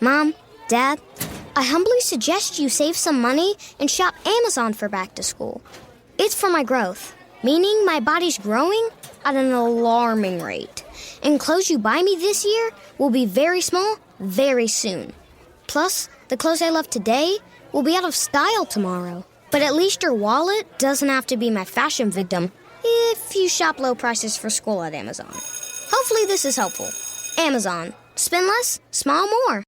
Mom, Dad, I humbly suggest you save some money and shop Amazon for back to school. It's for my growth, meaning my body's growing at an alarming rate. And clothes you buy me this year will be very small very soon. Plus, the clothes I love today will be out of style tomorrow. But at least your wallet doesn't have to be my fashion victim if you shop low prices for school at Amazon. Hopefully this is helpful. Amazon. Spend less, smile more.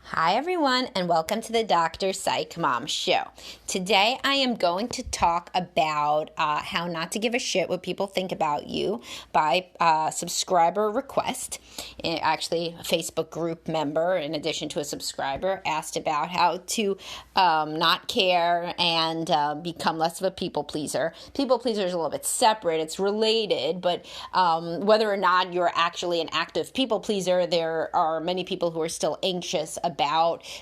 Hi everyone, and welcome to the Dr. Psych Mom Show. Today I am going to talk about how not to give a shit what people think about you by subscriber request. Actually, a Facebook group member, in addition to a subscriber, asked about how to not care and become less of a people pleaser. People pleaser is a little bit separate. It's related, but whether or not you're actually an active people pleaser, there are many people who are still anxious about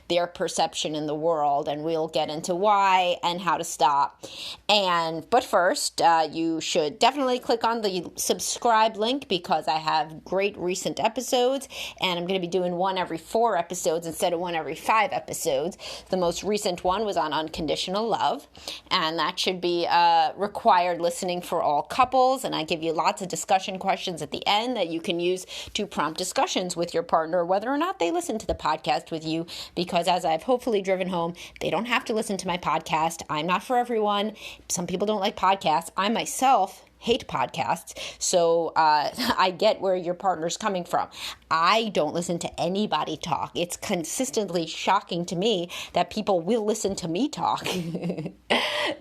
their perception in the world, and we'll get into why and how to stop. But first, you should definitely click on the subscribe link because I have great recent episodes, and I'm going to be doing one every 4 episodes instead of one every 5 episodes. The most recent one was on unconditional love, and that should be required listening for all couples, and I give you lots of discussion questions at the end that you can use to prompt discussions with your partner, whether or not they listen to the podcast with you, because as I've hopefully driven home, they don't have to listen to my podcast. I'm not for everyone. Some people don't like podcasts. I myself hate podcasts, so I get where your partner's coming from. I don't listen to anybody talk. It's consistently shocking to me that people will listen to me talk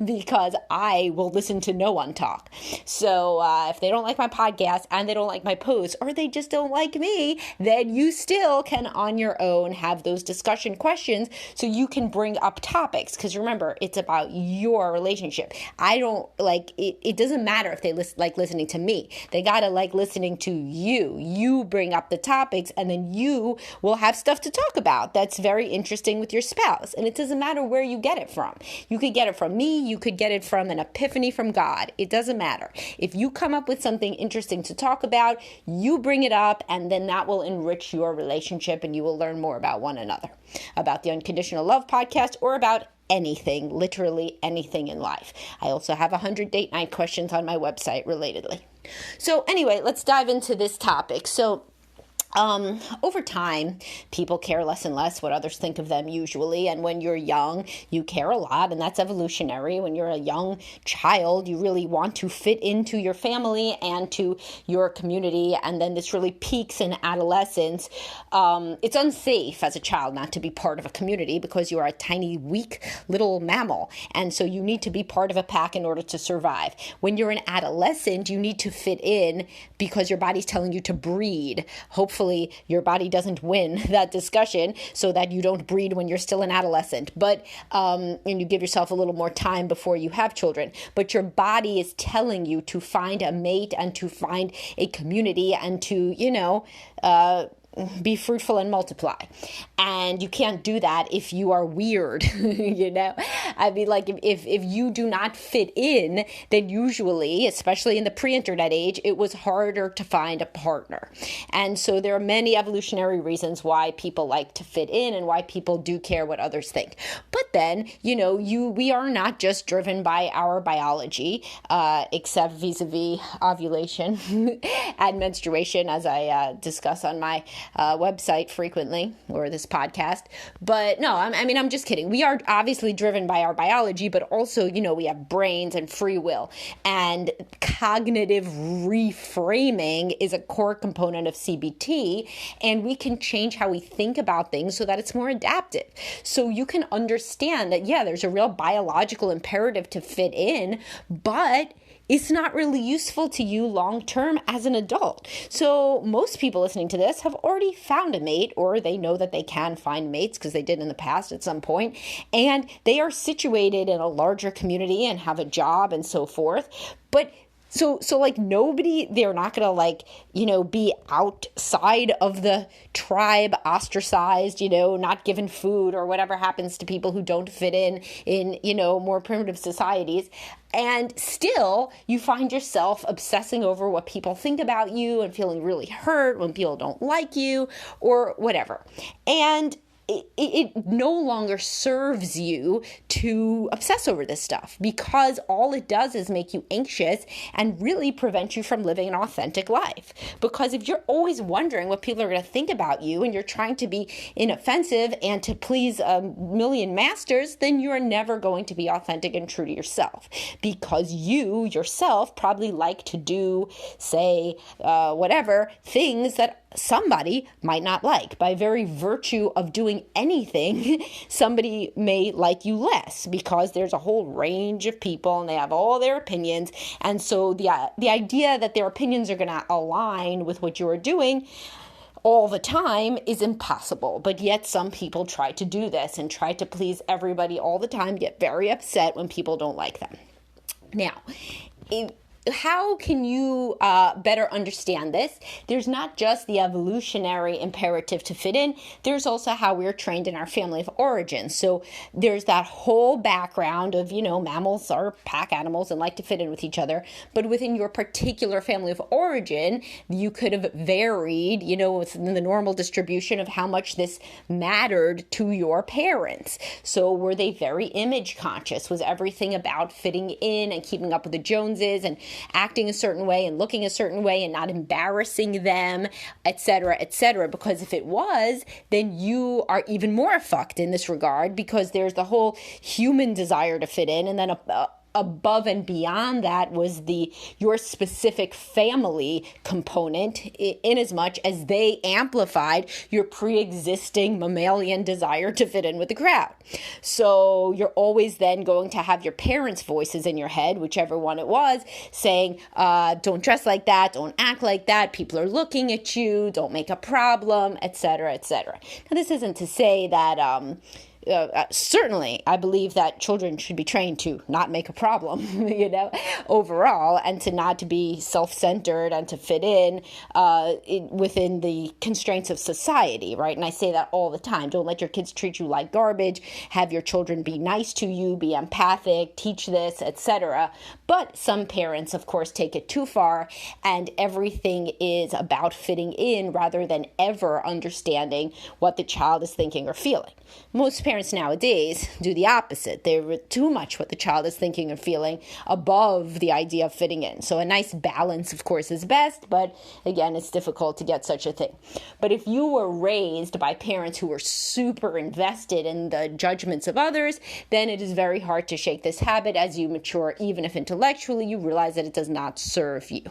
because I will listen to no one talk. So if they don't like my podcast and they don't like my posts, or they just don't like me, then you still can on your own have those discussion questions so you can bring up topics, because remember, it's about your relationship. I don't like it. It doesn't matter if they like listening to me. They gotta like listening to you. You bring up the topics, and then you will have stuff to talk about that's very interesting with your spouse. And it doesn't matter where you get it from. You could get it from me. You could get it from an epiphany from God. It doesn't matter. If you come up with something interesting to talk about, you bring it up, and then that will enrich your relationship, and you will learn more about one another, about the Unconditional Love podcast, or about anything, literally anything in life. I also have 100 date night questions on my website relatedly. So anyway, let's dive into this topic. So over time, people care less and less what others think of them usually. And when you're young, you care a lot, and that's evolutionary. When you're a young child, you really want to fit into your family and to your community. And then this really peaks in adolescence. It's unsafe as a child not to be part of a community because you are a tiny, weak little mammal. And so you need to be part of a pack in order to survive. When you're an adolescent, you need to fit in because your body's telling you to breed. Hopefully your body doesn't win that discussion so that you don't breed when you're still an adolescent, but and you give yourself a little more time before you have children. But your body is telling you to find a mate and to find a community and to, be fruitful and multiply. And you can't do that if you are weird, I mean, like if you do not fit in, then usually, especially in the pre-internet age, it was harder to find a partner. And so there are many evolutionary reasons why people like to fit in and why people do care what others think. But then, we are not just driven by our biology, except vis-a-vis ovulation and menstruation, as I discuss on my website frequently, or this podcast. But no, I'm just kidding. We are obviously driven by our biology, but also, we have brains and free will. And cognitive reframing is a core component of CBT, and we can change how we think about things so that it's more adaptive. So you can understand that, there's a real biological imperative to fit in, but it's not really useful to you long-term as an adult. So most people listening to this have already found a mate, or they know that they can find mates because they did in the past at some point, and they are situated in a larger community and have a job and so forth. But So like nobody, they're not going to like, be outside of the tribe, ostracized, not given food or whatever happens to people who don't fit in, more primitive societies. And still, you find yourself obsessing over what people think about you and feeling really hurt when people don't like you or whatever. And it no longer serves you to obsess over this stuff, because all it does is make you anxious and really prevent you from living an authentic life. Because if you're always wondering what people are going to think about you and you're trying to be inoffensive and to please a million masters, then you're never going to be authentic and true to yourself, because you yourself probably like to do, say, whatever things that somebody might not like. By very virtue of doing anything, somebody may like you less, because there's a whole range of people and they have all their opinions. And so the idea that their opinions are going to align with what you're doing all the time is impossible. But yet some people try to do this and try to please everybody all the time, get very upset when people don't like them. Now, how can you better understand this? There's not just the evolutionary imperative to fit in. There's also how we're trained in our family of origin. So there's that whole background of, mammals are pack animals and like to fit in with each other. But within your particular family of origin, you could have varied, within the normal distribution of how much this mattered to your parents. So were they very image conscious? Was everything about fitting in and keeping up with the Joneses and acting a certain way and looking a certain way and not embarrassing them, etc., etc.? Because if it was, then you are even more fucked in this regard, because there's the whole human desire to fit in, and then above and beyond that was your specific family component, in as much as they amplified your pre-existing mammalian desire to fit in with the crowd. So you're always then going to have your parents' voices in your head, whichever one it was, saying, don't dress like that, don't act like that, people are looking at you, don't make a problem, etc., etc. Now, this isn't to say that certainly, I believe that children should be trained to not make a problem, overall, and to not to be self-centered and to fit in within the constraints of society, right? And I say that all the time. Don't let your kids treat you like garbage. Have your children be nice to you, be empathic, teach this, etc. But some parents, of course, take it too far, and everything is about fitting in rather than ever understanding what the child is thinking or feeling. Most parents nowadays do the opposite. They're too much what the child is thinking or feeling above the idea of fitting in. So a nice balance, of course, is best, but again, it's difficult to get such a thing. But if you were raised by parents who were super invested in the judgments of others, then it is very hard to shake this habit as you mature, even if intellectually you realize that it does not serve you.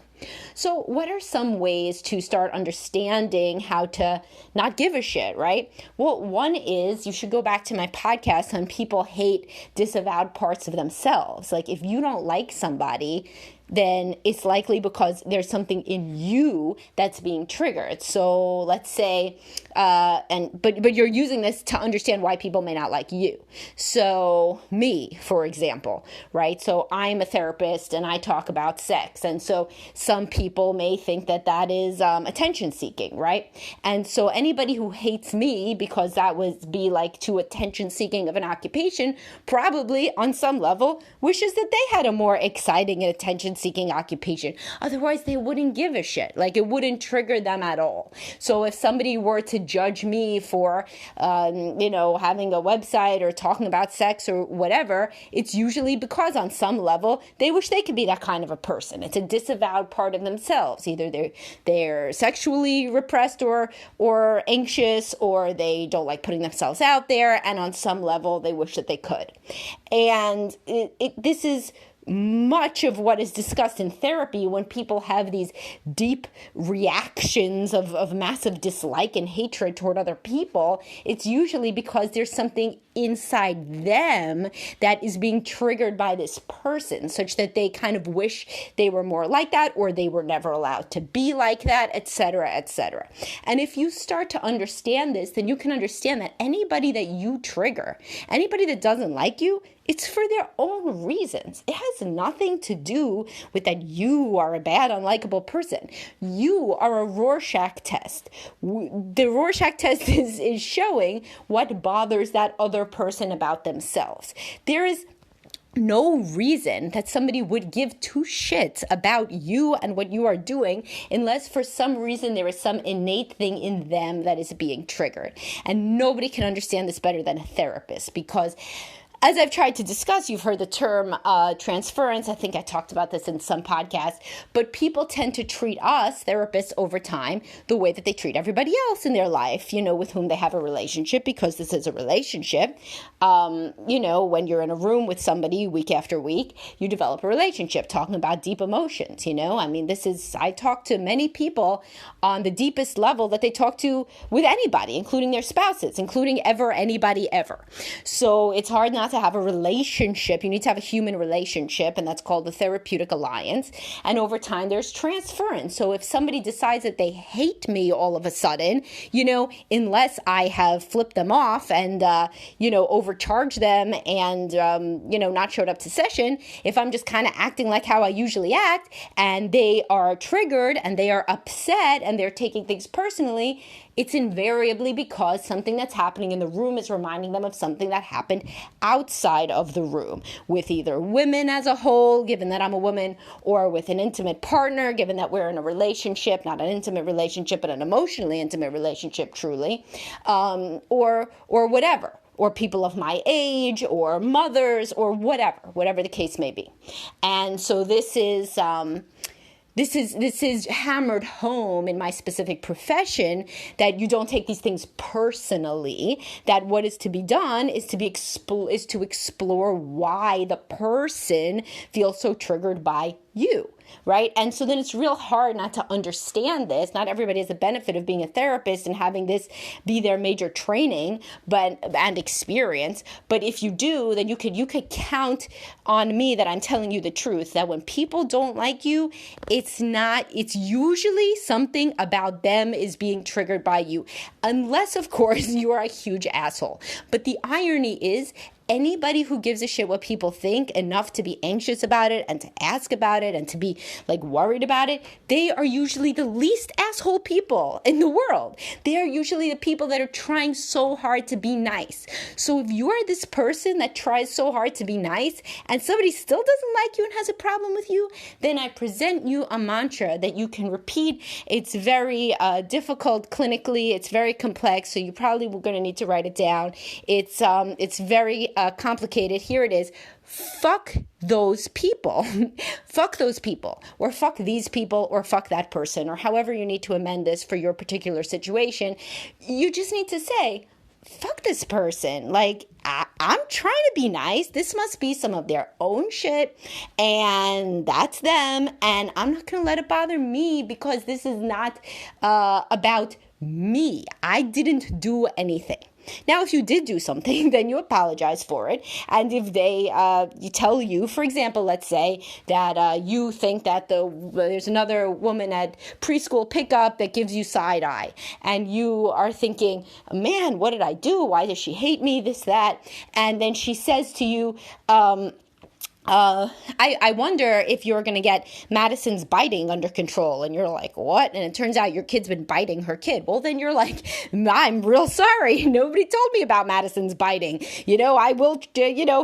So what are some ways to start understanding how to not give a shit, right? Well, one is you should go back to my podcast on people hate disavowed parts of themselves. Like if you don't like somebody, then it's likely because there's something in you that's being triggered. So let's say, but you're using this to understand why people may not like you. So me, for example, right? So I'm a therapist and I talk about sex. And so some people may think that that is attention seeking, right? And so anybody who hates me because that would be like too attention seeking of an occupation, probably on some level wishes that they had a more exciting and attention seeking occupation. Otherwise, they wouldn't give a shit. Like it wouldn't trigger them at all. So if somebody were to judge me for, having a website or talking about sex or whatever, it's usually because on some level, they wish they could be that kind of a person. It's a disavowed part of themselves. Either they're sexually repressed or anxious, or they don't like putting themselves out there. And on some level, they wish that they could. And this is much of what is discussed in therapy when people have these deep reactions of massive dislike and hatred toward other people. It's usually because there's something inside them that is being triggered by this person, such that they kind of wish they were more like that, or they were never allowed to be like that, etc., etc. And if you start to understand this, then you can understand that anybody that you trigger, anybody that doesn't like you, it's for their own reasons. It has nothing to do with that you are a bad, unlikable person. You are a Rorschach test. The Rorschach test is showing what bothers that other person about themselves. There is no reason that somebody would give two shits about you and what you are doing unless for some reason there is some innate thing in them that is being triggered. And nobody can understand this better than a therapist, because as I've tried to discuss, you've heard the term transference. I think I talked about this in some podcasts, but people tend to treat us, therapists, over time, the way that they treat everybody else in their life, with whom they have a relationship, because this is a relationship. When you're in a room with somebody week after week, you develop a relationship talking about deep emotions, I talk to many people on the deepest level that they talk to with anybody, including their spouses, including anybody ever. So it's hard not to have a relationship. You need to have a human relationship, and that's called the therapeutic alliance. And over time, there's transference. So if somebody decides that they hate me all of a sudden, unless I have flipped them off and, overcharged them and, not showed up to session, if I'm just kind of acting like how I usually act and they are triggered and they are upset and they're taking things personally, it's invariably because something that's happening in the room is reminding them of something that happened outside of the room, with either women as a whole, given that I'm a woman, or with an intimate partner, given that we're in a relationship, not an intimate relationship, but an emotionally intimate relationship, truly, or whatever, or people of my age, or mothers, or whatever the case may be. And so this is hammered home in my specific profession, that you don't take these things personally, that what is to be done is to explore why the person feels so triggered by you. Right? And so then it's real hard not to understand this. Not everybody has the benefit of being a therapist and having this be their major training and experience. But if you do, then you could count on me that I'm telling you the truth, that when people don't like you, it's usually something about them is being triggered by you. Unless, of course, you are a huge asshole. But the irony is, anybody who gives a shit what people think enough to be anxious about it and to ask about it and to be worried about it, they are usually the least asshole people in the world. They are usually the people that are trying so hard to be nice. So if you are this person that tries so hard to be nice and somebody still doesn't like you and has a problem with you, then I present you a mantra that you can repeat. It's very difficult clinically. It's very complex, so you probably were going to need to write it down. It's very complicated. Here it is. Fuck those people. Fuck those people, or fuck these people, or fuck that person, or however you need to amend this for your particular situation. You just need to say, fuck this person. I'm trying to be nice. This must be some of their own shit, and that's them, and I'm not going to let it bother me, because this is not about me. I didn't do anything. Now, if you did do something, then you apologize for it. And if they tell you, for example, let's say that you think that there's another woman at preschool pickup that gives you side eye, and you are thinking, man, what did I do? Why does she hate me? This, that. And then she says to you, I wonder if you're going to get Madison's biting under control. And you're like, what? And it turns out your kid's been biting her kid. Well, then you're like, I'm real sorry. Nobody told me about Madison's biting. I will,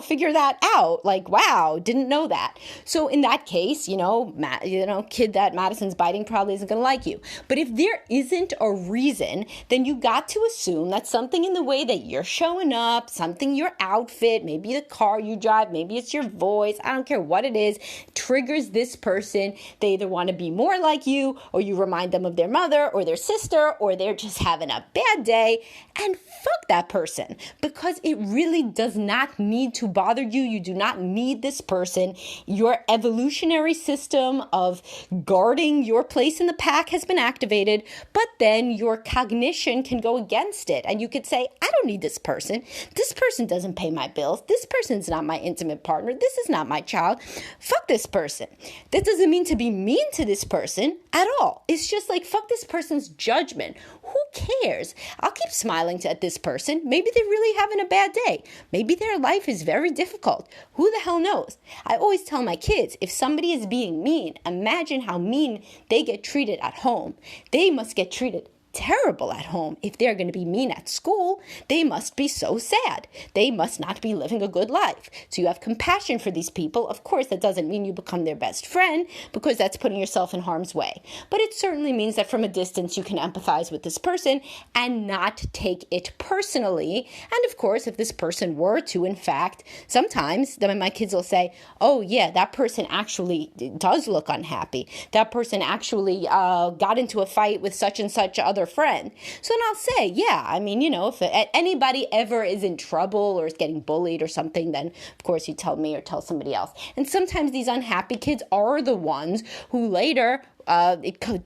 figure that out. Wow, didn't know that. So in that case, kid that Madison's biting probably isn't going to like you. But if there isn't a reason, then you got to assume that something in the way that you're showing up, something, your outfit, maybe the car you drive, maybe it's your voice, I don't care what it is, triggers this person. They either want to be more like you, or you remind them of their mother or their sister, or they're just having a bad day. And fuck that person, because it really does not need to bother you. You do not need this person. Your evolutionary system of guarding your place in the pack has been activated, but then your cognition can go against it. And you could say, I don't need this person. This person doesn't pay my bills. This person's not my intimate partner. This is not not my child. Fuck this person. That doesn't mean to be mean to this person at all. It's just like, fuck this person's judgment. Who cares? I'll keep smiling at this person. Maybe they're really having a bad day. Maybe their life is very difficult. Who the hell knows? I always tell my kids, if somebody is being mean, imagine how mean they get treated at home. They must get treated terrible at home. If they're going to be mean at school, they must be so sad. They must not be living a good life. So you have compassion for these people. Of course, that doesn't mean you become their best friend, because that's putting yourself in harm's way. But it certainly means that from a distance you can empathize with this person and not take it personally. And of course, if this person were to, in fact, sometimes then my kids will say, oh yeah, that person actually does look unhappy. That person actually got into a fight with such and such other friend. So then I'll say, yeah, I mean, if anybody ever is in trouble or is getting bullied or something, then of course you tell me or tell somebody else. And sometimes these unhappy kids are the ones who later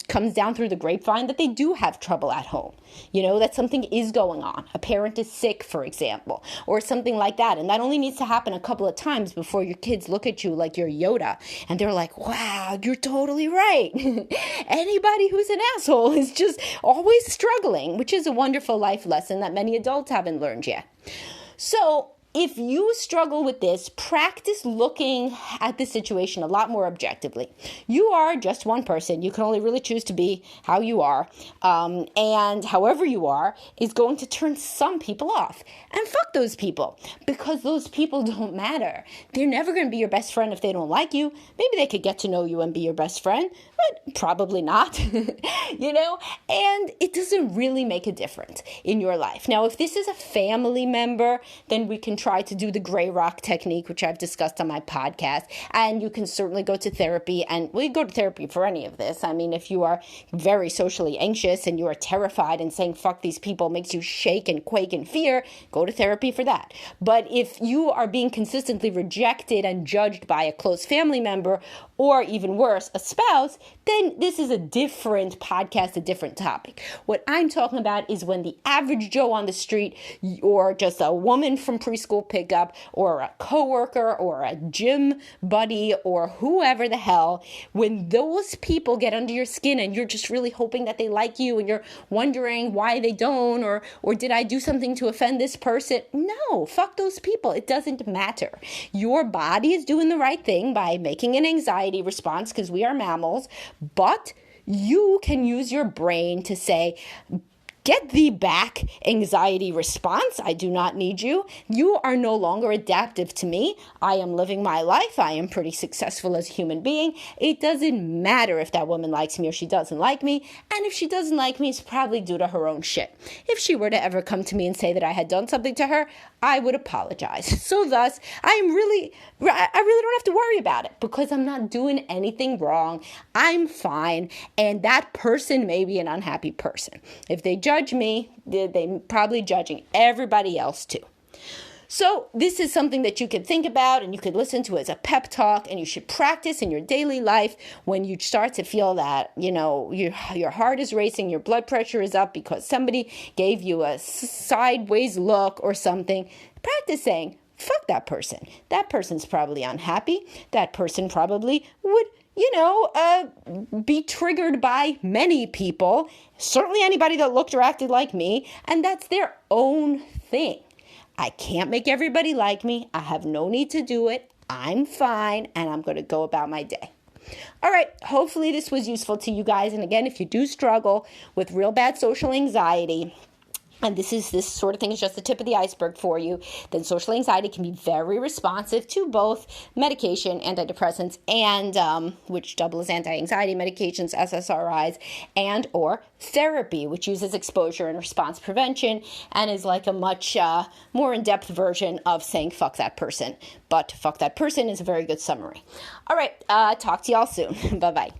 comes down through the grapevine that they do have trouble at home. That something is going on. A parent is sick, for example, or something like that. And that only needs to happen a couple of times before your kids look at you like you're Yoda. And they're like, wow, you're totally right. Anybody who's an asshole is just always struggling, which is a wonderful life lesson that many adults haven't learned yet. So if you struggle with this, practice looking at the situation a lot more objectively. You are just one person. You can only really choose to be how you are. And however you are is going to turn some people off. And fuck those people, because those people don't matter. They're never going to be your best friend if they don't like you. Maybe they could get to know you and be your best friend, but probably not, and it doesn't really make a difference in your life. Now, if this is a family member, then we can try to do the gray rock technique, which I've discussed on my podcast, and you can certainly go to therapy, and we go to therapy for any of this. I mean, if you are very socially anxious and you are terrified and saying fuck these people makes you shake and quake in fear, go to therapy for that. But if you are being consistently rejected and judged by a close family member, or even worse, a spouse, then this is a different podcast, a different topic. What I'm talking about is when the average Joe on the street, or just a woman from preschool pickup, or a coworker, or a gym buddy, or whoever the hell, when those people get under your skin and you're just really hoping that they like you and you're wondering why they don't, or did I do something to offend this person? No, fuck those people. It doesn't matter. Your body is doing the right thing by making an anxiety response, because we are mammals, but you can use your brain to say, get thee back, anxiety response. I do not need you. You are no longer adaptive to me. I am living my life. I am pretty successful as a human being. It doesn't matter if that woman likes me or she doesn't like me. And if she doesn't like me, it's probably due to her own shit. If she were to ever come to me and say that I had done something to her, I would apologize. So thus, I really don't have to worry about it, because I'm not doing anything wrong. I'm fine. And that person may be an unhappy person. If they judge me, they're probably judging everybody else too. So this is something that you can think about and you could listen to as a pep talk, and you should practice in your daily life when you start to feel that, your heart is racing, your blood pressure is up because somebody gave you a sideways look or something. Practice saying, fuck that person. That person's probably unhappy. That person probably would be triggered by many people, certainly anybody that looked or acted like me, and that's their own thing. I can't make everybody like me. I have no need to do it. I'm fine, and I'm going to go about my day. All right, hopefully this was useful to you guys. And again, if you do struggle with real bad social anxiety, and this sort of thing is just the tip of the iceberg for you, then social anxiety can be very responsive to both medication, antidepressants, and which double as anti-anxiety medications, SSRIs, and or therapy, which uses exposure and response prevention and is like a much more in-depth version of saying fuck that person. But fuck that person is a very good summary. All right, talk to y'all soon. Bye-bye.